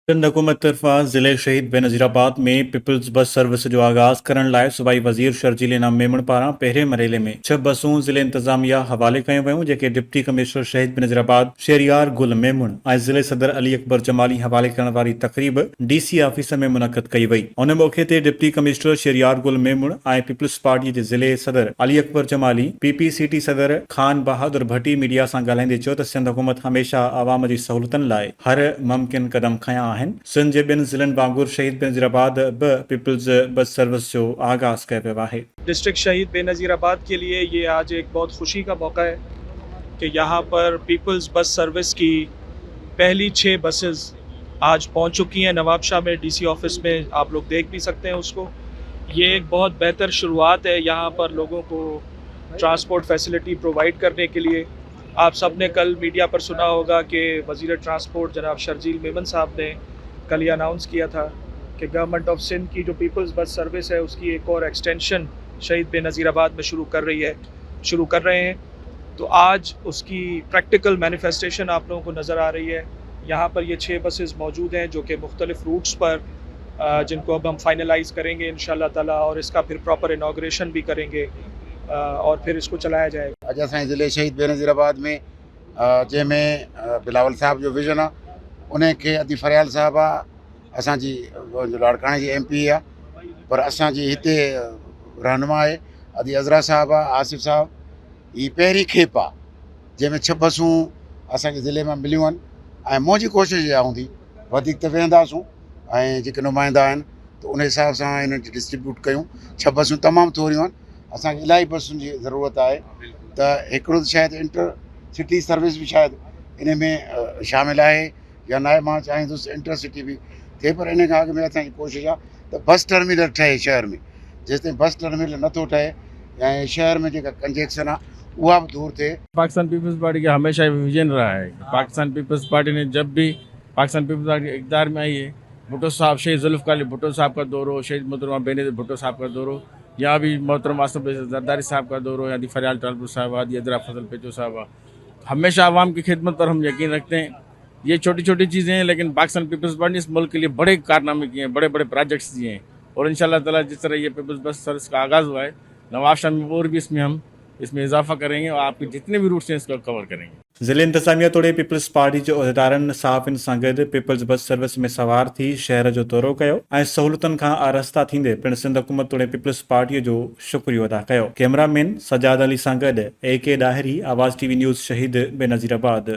सिंध हुकूमत तरफ़ा ज़िले शहीद बेनज़ीराबाद में पीपल्स बस सर्विस जो आगाज़ करण लाइ सूबाई वज़ीर शर्जील इनाम मेमण पारां पहिरें मरहले में 6 बसूं ज़िले इंतज़ामिया हवाले कयूं वयूं, जेके डिप्टी कमिश्नर शहीद बेनज़ीराबाद शहरियार गुल मेमण ऐं ज़िले सदर अली अकबर जमाली हवाले करण वारी तक़रीब DC ऑफिस में मुनक़द कई वई। उन मौक़े ते डिप्टी कमिश्नर शहरियार गुल मेमण ऐं पीपल्स पार्टी जे ज़िले सदर अली अकबर जमाली PPCT सदर खान बहादुर भट्टी मीडिया सां ॻाल्हाईंदे चयो त सिंध हुकूमत हमेशह आवाम जी सहूलतनि लाइ हर मुमकिन क़दम खयां आहिनि। सिंध जे ॿिनि ज़िलनि वांगुरु शहीद बेनज़ीराबाद बि पीपल्स बस सर्विस जो आगाज़ कयो वियो आहे। डिस्ट्रिक्ट शहीद बेनज़ीराबाद के लिए ये आज एक बहुत खुशी का मौका है कि यहाँ पर पीपल्स बस सर्विस की पहली 6 बसेस आज पहुँच चुकी हैं नवाबशाह में DC ऑफिस में। आप लोग देख भी सकते हैं उसको। ये एक बहुत बेहतर शुरुआत है यहाँ पर लोगों को ट्रांसपोर्ट फैसिलिटी प्रोवाइड करने के लिए। आप सब ने कल मीडिया पर सुना होगा कि वज़ीर ट्रांसपोर्ट जनाब शर्जील मेमन साहब ने कल ये अनाउंस किया था कि गवर्नमेंट ऑफ सिंध की जो पीपल्स बस सर्विस है उसकी एक और एक्सटेंशन शहीद बेनज़ीराबाद में शुरू कर रहे हैं। तो आज उसकी प्रैक्टिकल मैनिफेस्टेशन आप लोगों को नज़र आ रही है। यहाँ पर ये 6 बसेस मौजूद हैं जो कि मुख्तलिफ रूट्स पर जिनको अब हम फाइनलाइज़ करेंगे इंशाल्लाह ताला, और इसका फिर प्रॉपर इनाग्रेशन भी करेंगे और फिर इसको चलाया जाएगा। अॼु असांजे ज़िले शहीद बेनज़ीराबाद में जंहिंमें बिलावल साहब जो विज़न आहे, उनखे अदी फरियाल साहब आहे, असांजी लाड़काणे जी MP आहे, पर असांजी हिते रहनुमा आहे अदी अज़रा साहब आहे, आसिफ़ साहब। ही पहिरीं खेप आहे जंहिंमें 6 बसूं असांजे ज़िले में मिलियूं आहिनि ऐं मुंहिंजी कोशिशि इहा हूंदी वधीक त वेंदासूं ऐं जेके नुमाइंदा आहिनि त उन हिसाब सां इन्हनि खे डिस्ट्रीब्यूट कयूं। 6 बसूं तमामु थोरियूं आहिनि, असांखे इलाही बसुनि जी ज़रूरत आहे। त हिकिड़ो त शायदि इंटरसिटी सर्विस बि शायदि इन में शामिलु आहे या न आहे। मां चाहींदुसि इंटरसिटी बि थिए, पर इन खां अॻु में असांजी कोशिशि आहे त बस टर्मिनल ठहे शहर में। जेसिताईं बस टर्मिनल नथो ठहे ऐं शहर में जेका कंजेक्शन आहे उहा बि दूर थिए। पाकिस्तान पीपल्स पार्टी का हमेशा विजन रहा है। पाकिस्तान पीपल्स पार्टी ने जब भी पाकिस्तान पीपल्स पार्टी इक़्तिदार में आई है, भुट्टो साहब, शहीद जुल्फ़िकार अली भुट्टो साहब का दौरो, शहीद मोहतरमा बेनज़ीर भुट्टो साहब का दौरो, यहाँ भी मोहतरम आसिफ जरदारी साहब का दौरो, या फरियाल टालपुर साहब, आदि अदरा फजल पेचो साहब, हमेशा आवाम की खिदमत पर हम यकीन रखते हैं। ये छोटी छोटी चीज़ें हैं, लेकिन पाकिस्तान पीपल्स पार्टी ने इस मुल्क के लिए बड़े कारनामे किए हैं, बड़े बड़े प्रोजेक्ट्स दिए हैं, और इंशाल्लाह ताला जिस तरह ये पीपल्स बस सर्विस का आगाज़ हुआ है, नवाबशाह में और भी इसमें इजाफा करेंगे और आपके जितने भी रूट्स हैं इसको कवर करेंगे। ज़िले इंतज़ामिया तोड़े पीपल्स पार्टी जो उहिदेदारनि साफ़िन सां गॾु पीपल्स बस सर्विस में सवार थी शहर जो दौरो कयो ऐं सहूलतुनि खां आरास्ता थींदे पिणु सिंध हुकूमत तोड़े पीपल्स पार्टीअ जो शुक्रियो अदा कयो। कैमरामैन सजाद अली सां गॾु AK ॾाहिरी, आवाज़ TV न्यूज़ शहीद बेनज़ीराबाद।